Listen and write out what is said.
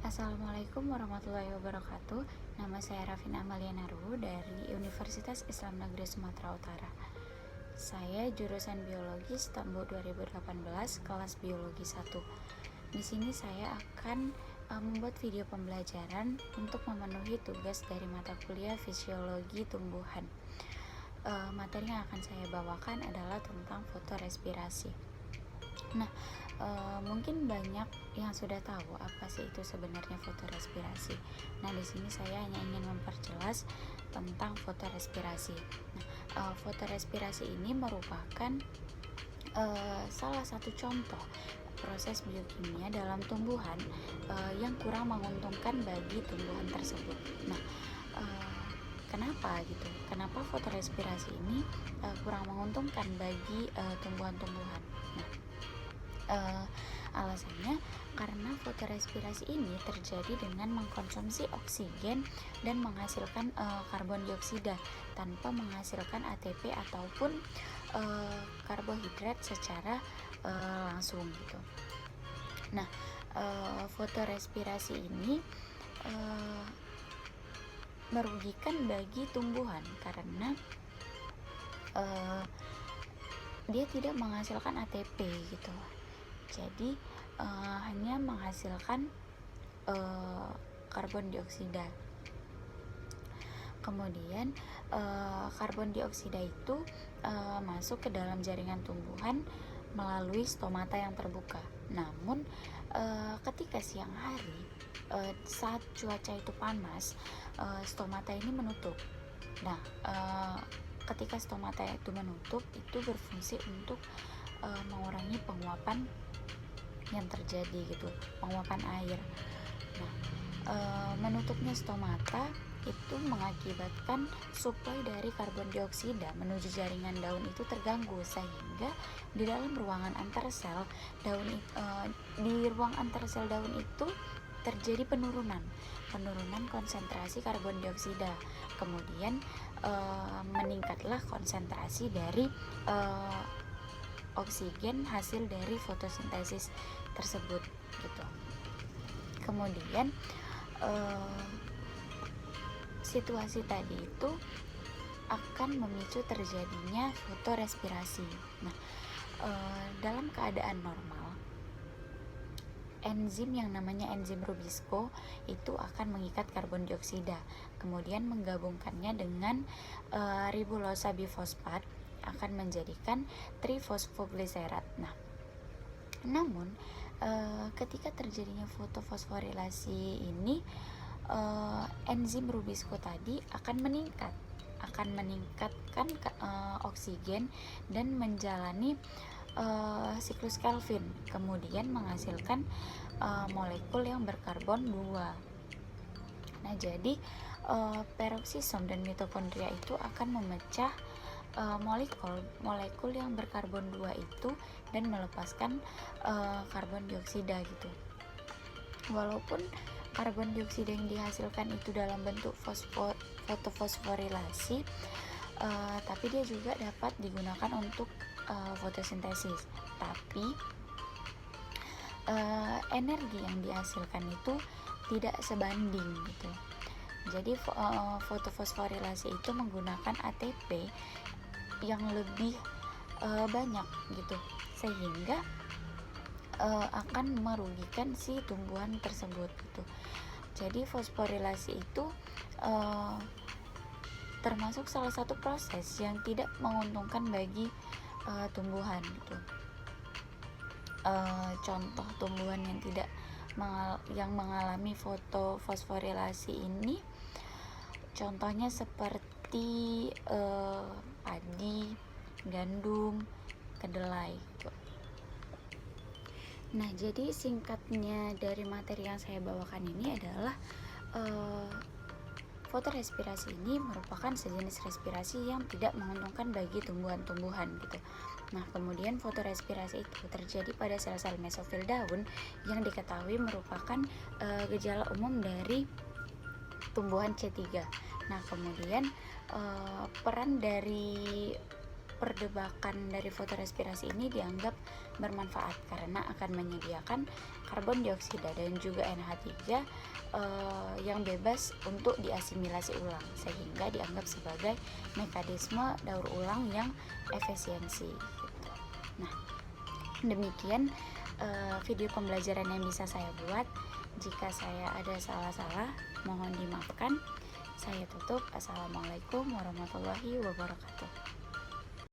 Assalamualaikum warahmatullahi wabarakatuh. Nama saya Rafina Amalia Naru dari Universitas Islam Negeri Sumatera Utara. Saya jurusan Biologi Stambu 2018 kelas Biologi 1. Di sini saya akan membuat video pembelajaran untuk memenuhi tugas dari mata kuliah Fisiologi Tumbuhan. Materi yang akan saya bawakan adalah tentang fotorespirasi. Nah, mungkin banyak yang sudah tahu apa sih itu sebenarnya fotorespirasi. Nah, di sini saya hanya ingin memperjelas tentang fotorespirasi. Nah, fotorespirasi ini merupakan salah satu contoh proses biokimia dalam tumbuhan yang kurang menguntungkan bagi tumbuhan tersebut. Nah, kenapa gitu? Kenapa fotorespirasi ini kurang menguntungkan bagi tumbuhan-tumbuhan? Nah, alasannya karena fotorespirasi ini terjadi dengan mengkonsumsi oksigen dan menghasilkan karbon dioksida tanpa menghasilkan ATP ataupun karbohidrat secara langsung gitu. Nah, fotorespirasi ini merugikan bagi tumbuhan karena dia tidak menghasilkan ATP gitu. Jadi hanya menghasilkan karbon dioksida. Kemudian karbon dioksida itu masuk ke dalam jaringan tumbuhan melalui stomata yang terbuka. Namun ketika siang hari saat cuaca itu panas, stomata ini menutup. Nah, ketika stomata itu menutup, itu berfungsi untuk mengurangi penguapan yang terjadi gitu, penguapan air. Nah, menutupnya stomata itu mengakibatkan suplai dari karbon dioksida menuju jaringan daun itu terganggu, sehingga di dalam ruangan antarsel daun di ruang antarsel daun itu terjadi penurunan konsentrasi karbon dioksida. Kemudian meningkatlah konsentrasi dari oksigen hasil dari fotosintesis tersebut gitu. Kemudian situasi tadi itu akan memicu terjadinya fotorespirasi. Nah, dalam keadaan normal, enzim yang namanya enzim Rubisco itu akan mengikat karbon dioksida, kemudian menggabungkannya dengan ribulosa bifosfat akan menjadikan trifosfogliserat. Nah, namun ketika terjadinya fotofosforilasi ini, enzim Rubisco tadi akan meningkatkan oksigen dan menjalani siklus Kelvin, kemudian menghasilkan molekul yang berkarbon 2. Nah, jadi peroksisom dan mitokondria itu akan memecah molekul yang berkarbon 2 itu dan melepaskan karbon dioksida gitu. Walaupun karbon dioksida yang dihasilkan itu dalam bentuk fotofosforilasi, tapi dia juga dapat digunakan untuk fotosintesis. Tapi energi yang dihasilkan itu tidak sebanding gitu. Jadi fotofosforilasi itu menggunakan ATP yang lebih banyak gitu, sehingga akan merugikan si tumbuhan tersebut gitu. Jadi fosforilasi itu termasuk salah satu proses yang tidak menguntungkan bagi tumbuhan gitu. Contoh tumbuhan yang tidak yang mengalami fotofosforilasi ini, contohnya seperti padi, gandum, kedelai gitu. Nah, jadi singkatnya dari materi yang saya bawakan ini adalah fotorespirasi ini merupakan sejenis respirasi yang tidak menguntungkan bagi tumbuhan-tumbuhan gitu. Nah, kemudian fotorespirasi itu terjadi pada sel-sel mesofil daun yang diketahui merupakan gejala umum dari tumbuhan C3. Nah, kemudian peran dari perdebakan dari fotorespirasi ini dianggap bermanfaat karena akan menyediakan karbon dioksida dan juga NH3 yang bebas untuk diasimilasi ulang, sehingga dianggap sebagai mekanisme daur ulang yang efisiensi gitu. Nah, demikian video pembelajaran yang bisa saya buat. Jika saya ada salah-salah, mohon dimaafkan. Saya tutup. Assalamualaikum warahmatullahi wabarakatuh.